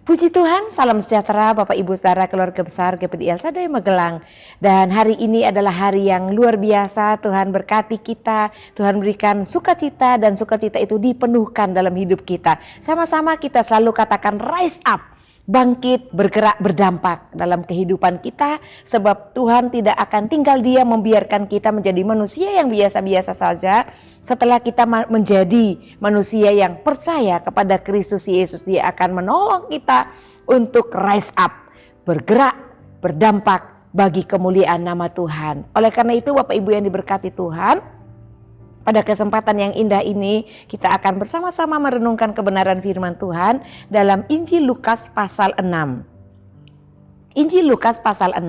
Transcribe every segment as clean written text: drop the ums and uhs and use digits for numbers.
Puji Tuhan, salam sejahtera Bapak Ibu Saudara keluarga besar GPDI Sadaya Magelang. Dan hari ini adalah hari yang luar biasa, Tuhan berkati kita, Tuhan berikan sukacita dan sukacita itu dipenuhkan dalam hidup kita. Sama-sama kita selalu katakan rise up, bangkit, bergerak, berdampak dalam kehidupan kita. Sebab Tuhan tidak akan tinggal diam membiarkan kita menjadi manusia yang biasa-biasa saja. Setelah kita menjadi manusia yang percaya kepada Kristus Yesus, Dia akan menolong kita untuk rise up, bergerak, berdampak bagi kemuliaan nama Tuhan. Oleh karena itu Bapak Ibu yang diberkati Tuhan, pada kesempatan yang indah ini kita akan bersama-sama merenungkan kebenaran firman Tuhan dalam Injil Lukas pasal 6. Injil Lukas pasal 6,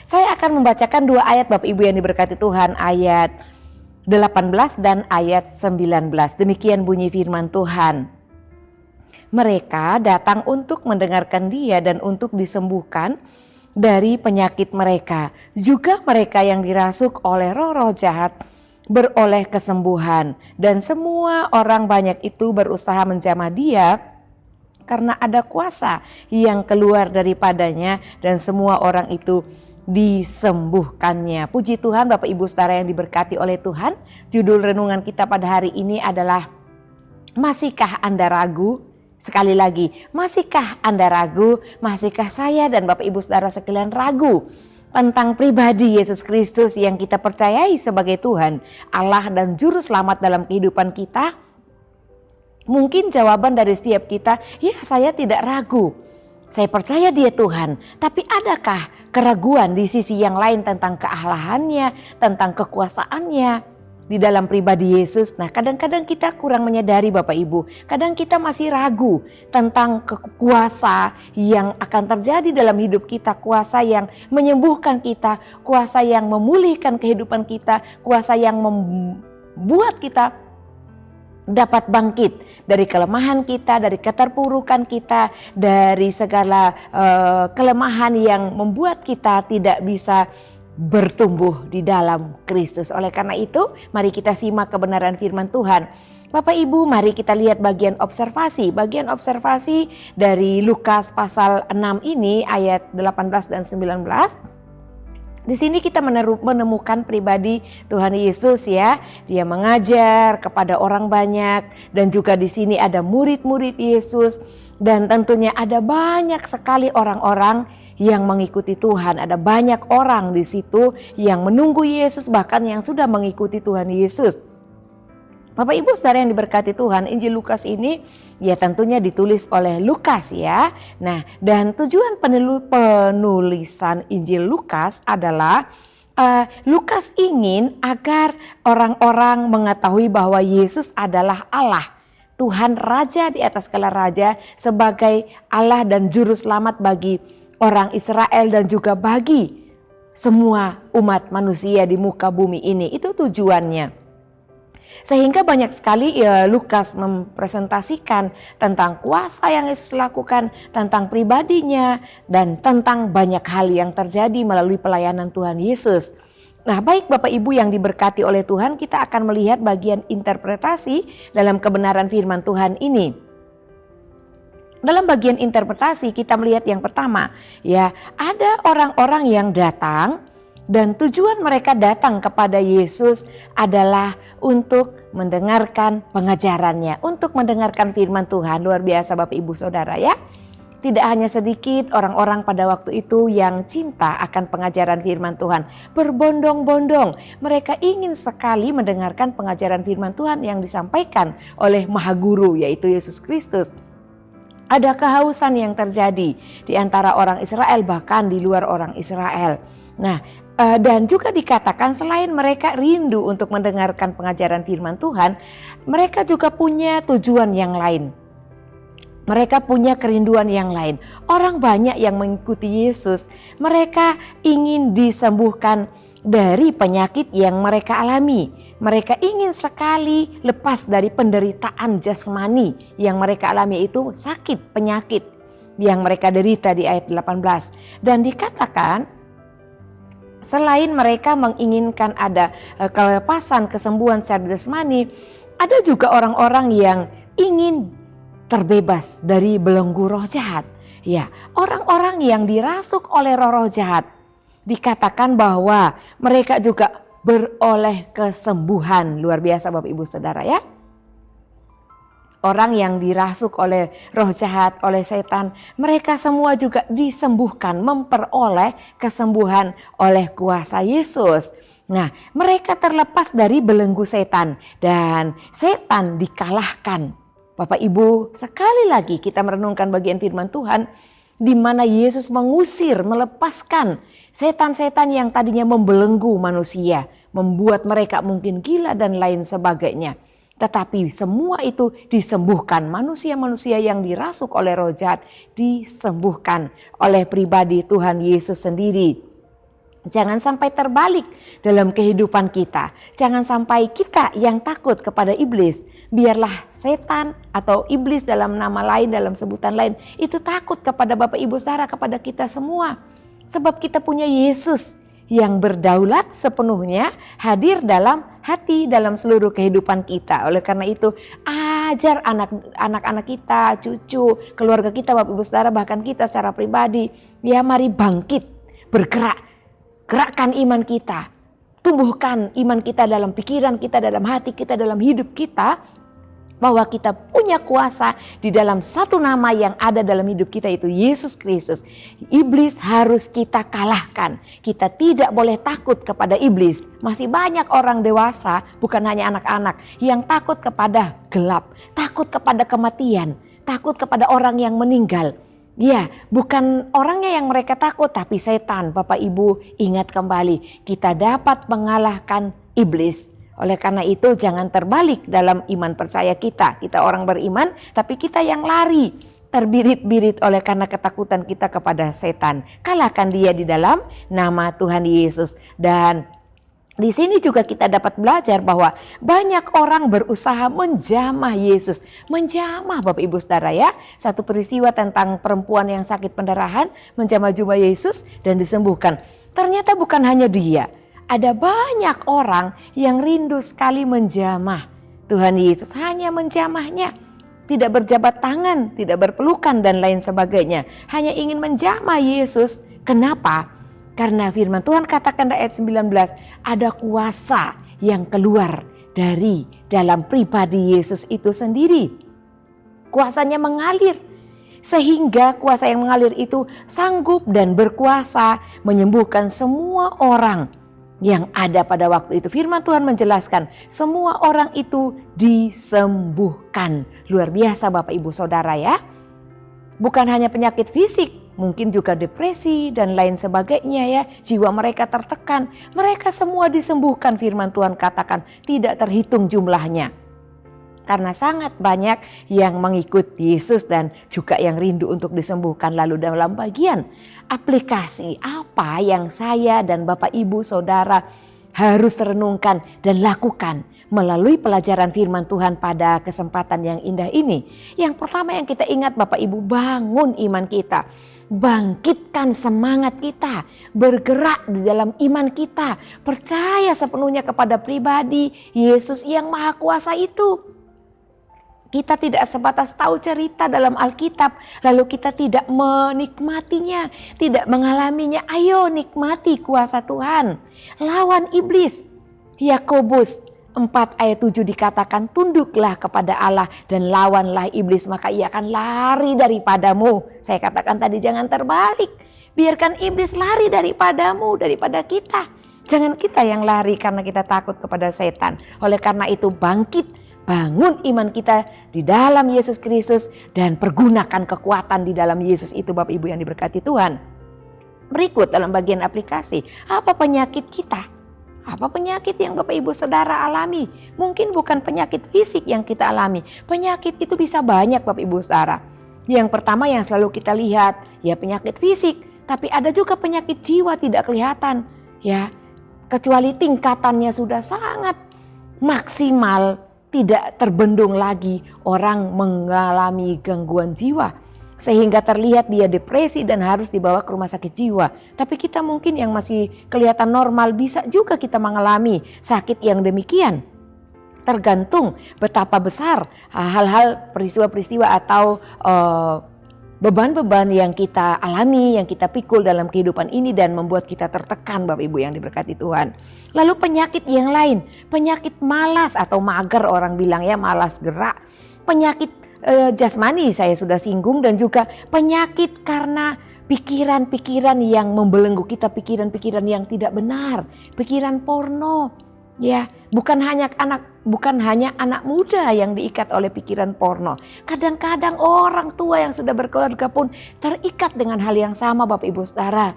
saya akan membacakan dua ayat Bapak Ibu yang diberkati Tuhan, ayat 18 dan ayat 19. Demikian bunyi firman Tuhan. Mereka datang untuk mendengarkan Dia dan untuk disembuhkan dari penyakit mereka. Juga mereka yang dirasuk oleh roh-roh jahat beroleh kesembuhan, dan semua orang banyak itu berusaha menjamah Dia karena ada kuasa yang keluar daripadanya, dan semua orang itu disembuhkannya. Puji Tuhan Bapak Ibu Saudara yang diberkati oleh Tuhan. Judul renungan kita pada hari ini adalah masihkah Anda ragu? Sekali lagi, masihkah Anda ragu? Masihkah saya dan Bapak Ibu Saudara sekalian ragu tentang pribadi Yesus Kristus yang kita percayai sebagai Tuhan, Allah dan Juru Selamat dalam kehidupan kita? Mungkin jawaban dari setiap kita, ya saya tidak ragu. Saya percaya Dia Tuhan, tapi adakah keraguan di sisi yang lain tentang kealahannya, tentang kekuasaannya di dalam pribadi Yesus? Nah, kadang-kadang kita kurang menyadari Bapak Ibu, kadang kita masih ragu tentang kuasa yang akan terjadi dalam hidup kita, kuasa yang menyembuhkan kita, kuasa yang memulihkan kehidupan kita, kuasa yang membuat kita dapat bangkit dari kelemahan kita, dari keterpurukan kita, dari segala kelemahan yang membuat kita tidak bisa bertumbuh di dalam Kristus. Oleh karena itu, mari kita simak kebenaran firman Tuhan. Bapak Ibu, mari kita lihat bagian observasi. Bagian observasi dari Lukas pasal 6 ini ayat 18 dan 19. Di sini kita menemukan pribadi Tuhan Yesus ya. Dia mengajar kepada orang banyak, dan juga di sini ada murid-murid Yesus, dan tentunya ada banyak sekali orang-orang yang mengikuti Tuhan. Ada banyak orang di situ yang menunggu Yesus, bahkan yang sudah mengikuti Tuhan Yesus. Bapak Ibu Saudara yang diberkati Tuhan, Injil Lukas ini ya tentunya ditulis oleh Lukas ya. Nah, dan tujuan penulisan Injil Lukas adalah Lukas ingin agar orang-orang mengetahui bahwa Yesus adalah Allah, Tuhan Raja di atas segala raja, sebagai Allah dan Juru Selamat bagi orang Israel dan juga bagi semua umat manusia di muka bumi ini. Itu tujuannya. Sehingga banyak sekali Lukas mempresentasikan tentang kuasa yang Yesus lakukan, tentang pribadinya, dan tentang banyak hal yang terjadi melalui pelayanan Tuhan Yesus. Nah, baik Bapak Ibu yang diberkati oleh Tuhan, kita akan melihat bagian interpretasi dalam kebenaran firman Tuhan ini. Dalam bagian interpretasi kita melihat yang pertama, ya, ada orang-orang yang datang, dan tujuan mereka datang kepada Yesus adalah untuk mendengarkan pengajarannya, untuk mendengarkan firman Tuhan. Luar biasa Bapak Ibu Saudara ya. Tidak hanya sedikit orang-orang pada waktu itu yang cinta akan pengajaran firman Tuhan, berbondong-bondong. Mereka ingin sekali mendengarkan pengajaran firman Tuhan yang disampaikan oleh Maha Guru, yaitu Yesus Kristus. Ada kehausan yang terjadi di antara orang Israel, bahkan di luar orang Israel. Nah, dan juga dikatakan selain mereka rindu untuk mendengarkan pengajaran firman Tuhan, mereka juga punya tujuan yang lain. Mereka punya kerinduan yang lain. Orang banyak yang mengikuti Yesus, mereka ingin disembuhkan dari penyakit yang mereka alami. Mereka ingin sekali lepas dari penderitaan jasmani yang mereka alami, itu sakit, penyakit yang mereka derita di ayat 18. Dan dikatakan selain mereka menginginkan ada kelepasan, kesembuhan secara jasmani, ada juga orang-orang yang ingin terbebas dari belenggu roh jahat. Ya, orang-orang yang dirasuk oleh roh-roh jahat dikatakan bahwa mereka juga beroleh kesembuhan. Luar biasa Bapak Ibu Saudara ya. Orang yang dirasuk oleh roh jahat, oleh setan, mereka semua juga disembuhkan, memperoleh kesembuhan oleh kuasa Yesus. Nah, mereka terlepas dari belenggu setan dan setan dikalahkan. Bapak Ibu, sekali lagi kita merenungkan bagian firman Tuhan di mana Yesus mengusir, melepaskan setan-setan yang tadinya membelenggu manusia, membuat mereka mungkin gila dan lain sebagainya. Tetapi semua itu disembuhkan. Manusia-manusia yang dirasuk oleh roh jahat disembuhkan oleh pribadi Tuhan Yesus sendiri. Jangan sampai terbalik dalam kehidupan kita. Jangan sampai kita yang takut kepada iblis. Biarlah setan atau iblis dalam nama lain, dalam sebutan lain, itu takut kepada Bapak Ibu Saudara, kepada kita semua. Sebab kita punya Yesus yang berdaulat sepenuhnya, hadir dalam hati, dalam seluruh kehidupan kita. Oleh karena itu, ajar anak-anak kita, cucu, keluarga kita, Bapak Ibu Saudara, bahkan kita secara pribadi, ya mari bangkit, bergerak. Gerakkan iman kita, tumbuhkan iman kita dalam pikiran kita, dalam hati kita, dalam hidup kita, bahwa kita punya kuasa di dalam satu nama yang ada dalam hidup kita, itu Yesus Kristus. Iblis harus kita kalahkan. Kita tidak boleh takut kepada iblis. Masih banyak orang dewasa, bukan hanya anak-anak, yang takut kepada gelap, takut kepada kematian, takut kepada orang yang meninggal. Ya, bukan orangnya yang mereka takut, tapi setan. Bapak Ibu ingat kembali, kita dapat mengalahkan iblis. Oleh karena itu jangan terbalik dalam iman percaya kita. Kita orang beriman, tapi kita yang lari, terbirit-birit oleh karena ketakutan kita kepada setan. Kalahkan dia di dalam nama Tuhan Yesus. Dan di sini juga kita dapat belajar bahwa banyak orang berusaha menjamah Yesus. Menjamah Bapak Ibu Saudara ya. Satu peristiwa tentang perempuan yang sakit pendarahan menjamah jubah Yesus dan disembuhkan. Ternyata bukan hanya dia. Ada banyak orang yang rindu sekali menjamah Tuhan Yesus. Hanya menjamahnya. Tidak berjabat tangan, tidak berpelukan dan lain sebagainya. Hanya ingin menjamah Yesus. Kenapa? Karena firman Tuhan katakan di ayat 19, ada kuasa yang keluar dari dalam pribadi Yesus itu sendiri. Kuasanya mengalir, sehingga kuasa yang mengalir itu sanggup dan berkuasa menyembuhkan semua orang yang ada pada waktu itu. Firman Tuhan menjelaskan, semua orang itu disembuhkan. Luar biasa Bapak Ibu Saudara ya. Bukan hanya penyakit fisik, mungkin juga depresi dan lain sebagainya ya. Jiwa mereka tertekan, mereka semua disembuhkan. Firman Tuhan katakan tidak terhitung jumlahnya. Karena sangat banyak yang mengikut Yesus dan juga yang rindu untuk disembuhkan. Lalu dalam bagian aplikasi, apa yang saya dan Bapak Ibu Saudara harus renungkan dan lakukan melalui pelajaran firman Tuhan pada kesempatan yang indah ini. Yang pertama yang kita ingat Bapak Ibu, bangun iman kita. Bangkitkan semangat kita, bergerak di dalam iman kita. Percaya sepenuhnya kepada pribadi Yesus yang Maha Kuasa itu. Kita tidak sebatas tahu cerita dalam Alkitab, lalu kita tidak menikmatinya, tidak mengalaminya. Ayo nikmati kuasa Tuhan. Lawan iblis. Yakobus 4 ayat 7 dikatakan, tunduklah kepada Allah dan lawanlah iblis, maka ia akan lari daripadamu. Saya katakan tadi jangan terbalik. Biarkan iblis lari daripadamu, daripada kita. Jangan kita yang lari karena kita takut kepada setan. Oleh karena itu bangkit, bangun iman kita di dalam Yesus Kristus dan pergunakan kekuatan di dalam Yesus itu Bapak Ibu yang diberkati Tuhan. Berikut dalam bagian aplikasi, apa penyakit kita? Apa penyakit yang Bapak Ibu Saudara alami? Mungkin bukan penyakit fisik yang kita alami. Penyakit itu bisa banyak Bapak Ibu Saudara. Yang pertama yang selalu kita lihat, ya penyakit fisik. Tapi ada juga penyakit jiwa tidak kelihatan. Ya, kecuali tingkatannya sudah sangat maksimal, tidak terbendung lagi, orang mengalami gangguan jiwa. Sehingga terlihat dia depresi dan harus dibawa ke rumah sakit jiwa. Tapi kita mungkin yang masih kelihatan normal bisa juga kita mengalami sakit yang demikian. Tergantung betapa besar hal-hal peristiwa-peristiwa atau beban-beban yang kita alami, yang kita pikul dalam kehidupan ini dan membuat kita tertekan Bapak Ibu yang diberkati Tuhan. Lalu penyakit yang lain, penyakit malas atau mager orang bilang ya, malas gerak. Penyakit jasmani saya sudah singgung, dan juga penyakit karena pikiran-pikiran yang membelenggu kita, pikiran-pikiran yang tidak benar, pikiran porno. Ya, bukan hanya anak muda yang diikat oleh pikiran porno. Kadang-kadang orang tua yang sudah berkeluarga pun terikat dengan hal yang sama Bapak Ibu Saudara.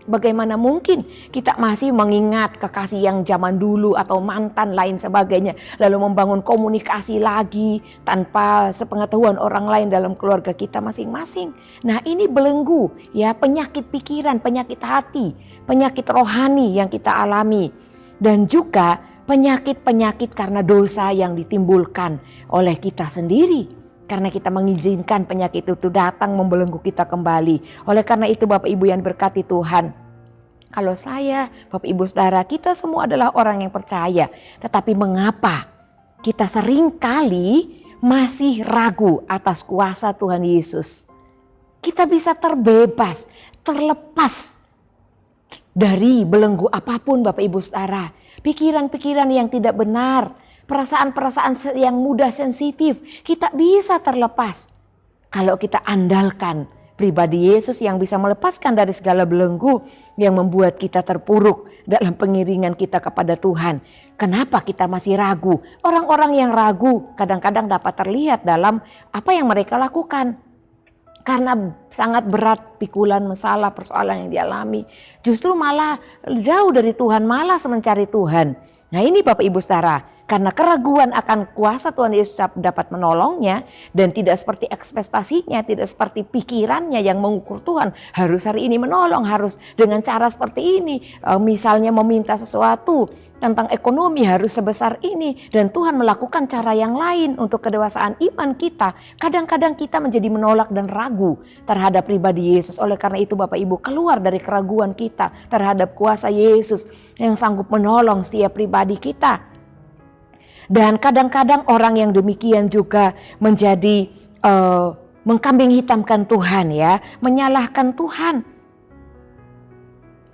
Bagaimana mungkin kita masih mengingat kekasih yang zaman dulu atau mantan lain sebagainya, lalu membangun komunikasi lagi tanpa sepengetahuan orang lain dalam keluarga kita masing-masing. Nah, ini belenggu ya, penyakit pikiran, penyakit hati, penyakit rohani yang kita alami, dan juga penyakit-penyakit karena dosa yang ditimbulkan oleh kita sendiri. Karena kita mengizinkan penyakit itu datang membelenggu kita kembali. Oleh karena itu Bapak Ibu yang berkati Tuhan, kalau saya, Bapak Ibu Saudara, kita semua adalah orang yang percaya. Tetapi mengapa kita seringkali masih ragu atas kuasa Tuhan Yesus? Kita bisa terbebas, terlepas dari belenggu apapun Bapak Ibu Saudara. Pikiran-pikiran yang tidak benar, perasaan-perasaan yang mudah sensitif, kita bisa terlepas kalau kita andalkan pribadi Yesus yang bisa melepaskan dari segala belenggu yang membuat kita terpuruk dalam pengiringan kita kepada Tuhan. Kenapa kita masih ragu? Orang-orang yang ragu kadang-kadang dapat terlihat dalam apa yang mereka lakukan. Karena sangat berat pikulan masalah, persoalan yang dialami, justru malah jauh dari Tuhan, malas mencari Tuhan. Nah, ini Bapak Ibu Saudara, karena keraguan akan kuasa Tuhan Yesus dapat menolongnya, dan tidak seperti ekspektasinya, tidak seperti pikirannya yang mengukur Tuhan harus hari ini menolong, harus dengan cara seperti ini. Misalnya meminta sesuatu tentang ekonomi harus sebesar ini, dan Tuhan melakukan cara yang lain untuk kedewasaan iman kita. Kadang-kadang kita menjadi menolak dan ragu terhadap pribadi Yesus. Oleh karena itu Bapak Ibu, keluar dari keraguan kita terhadap kuasa Yesus yang sanggup menolong setiap pribadi kita. Dan kadang-kadang orang yang demikian juga menjadi mengkambing hitamkan Tuhan ya, menyalahkan Tuhan.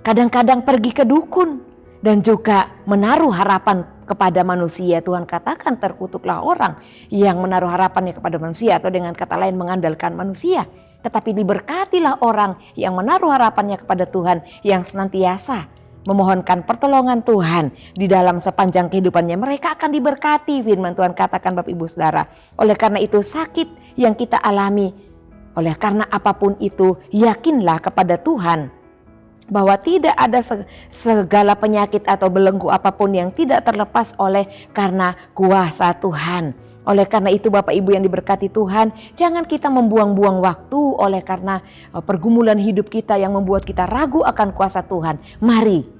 Kadang-kadang pergi ke dukun dan juga menaruh harapan kepada manusia. Tuhan katakan terkutuklah orang yang menaruh harapannya kepada manusia, atau dengan kata lain mengandalkan manusia. Tetapi diberkatilah orang yang menaruh harapannya kepada Tuhan, yang senantiasa memohonkan pertolongan Tuhan di dalam sepanjang kehidupannya. Mereka akan diberkati, firman Tuhan katakan Bapak Ibu Saudara. Oleh karena itu sakit yang kita alami, oleh karena apapun itu, yakinlah kepada Tuhan bahwa tidak ada segala penyakit atau belenggu apapun yang tidak terlepas oleh karena kuasa Tuhan. Oleh karena itu Bapak Ibu yang diberkati Tuhan, jangan kita membuang-buang waktu oleh karena pergumulan hidup kita yang membuat kita ragu akan kuasa Tuhan. Mari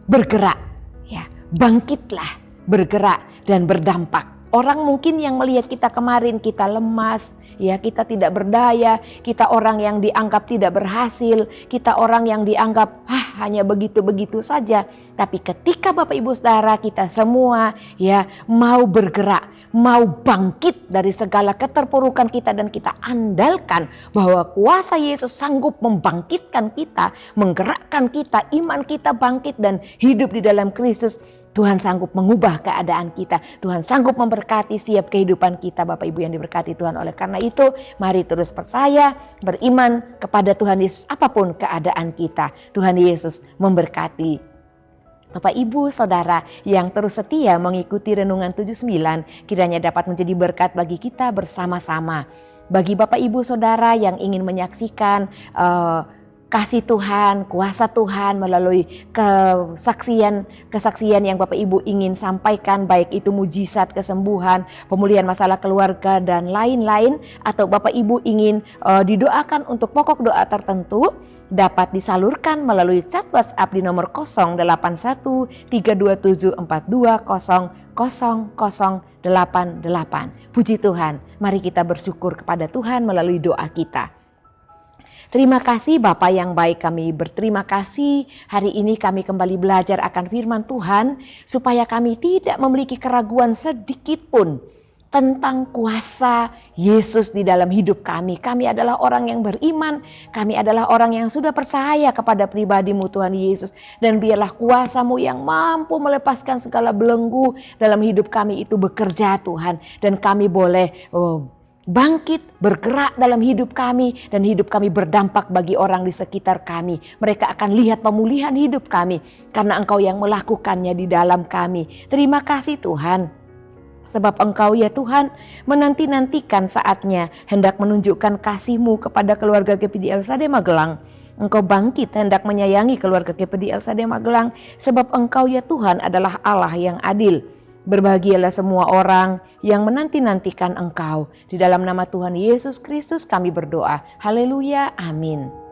bergerak, ya, bangkitlah, bergerak dan berdampak. Orang mungkin yang melihat kita kemarin kita lemas, ya, kita tidak berdaya, kita orang yang dianggap tidak berhasil, kita orang yang dianggap hanya begitu-begitu saja. Tapi ketika Bapak Ibu Saudara kita semua ya mau bergerak, mau bangkit dari segala keterpurukan kita, dan kita andalkan bahwa kuasa Yesus sanggup membangkitkan kita, menggerakkan kita, iman kita bangkit dan hidup di dalam Kristus. Tuhan sanggup mengubah keadaan kita. Tuhan sanggup memberkati setiap kehidupan kita Bapak Ibu yang diberkati Tuhan. Oleh karena itu mari terus percaya, beriman kepada Tuhan Yesus apapun keadaan kita. Tuhan Yesus memberkati. Bapak Ibu Saudara yang terus setia mengikuti Renungan 79, kiranya dapat menjadi berkat bagi kita bersama-sama. Bagi Bapak Ibu Saudara yang ingin menyaksikan kasih Tuhan, kuasa Tuhan melalui kesaksian yang Bapak Ibu ingin sampaikan, baik itu mujizat, kesembuhan, pemulihan masalah keluarga dan lain-lain, atau Bapak Ibu ingin didoakan untuk pokok doa tertentu, dapat disalurkan melalui chat WhatsApp di nomor 081 327 42 0088. Puji Tuhan, mari kita bersyukur kepada Tuhan melalui doa kita. Terima kasih Bapa yang baik, kami berterima kasih hari ini kami kembali belajar akan firman Tuhan supaya kami tidak memiliki keraguan sedikit pun tentang kuasa Yesus di dalam hidup kami. Kami adalah orang yang beriman, kami adalah orang yang sudah percaya kepada pribadi-Mu Tuhan Yesus. Dan biarlah kuasa-Mu yang mampu melepaskan segala belenggu dalam hidup kami itu bekerja Tuhan. Dan kami boleh bangkit, bergerak dalam hidup kami, dan hidup kami berdampak bagi orang di sekitar kami. Mereka akan lihat pemulihan hidup kami karena Engkau yang melakukannya di dalam kami. Terima kasih Tuhan. Sebab Engkau ya Tuhan menanti-nantikan saatnya hendak menunjukkan kasih-Mu kepada keluarga GPD El Shaddai Magelang. Engkau bangkit hendak menyayangi keluarga GPD El Shaddai Magelang. Sebab Engkau ya Tuhan adalah Allah yang adil. Berbahagialah semua orang yang menanti-nantikan Engkau. Di dalam nama Tuhan Yesus Kristus kami berdoa. Haleluya, amin.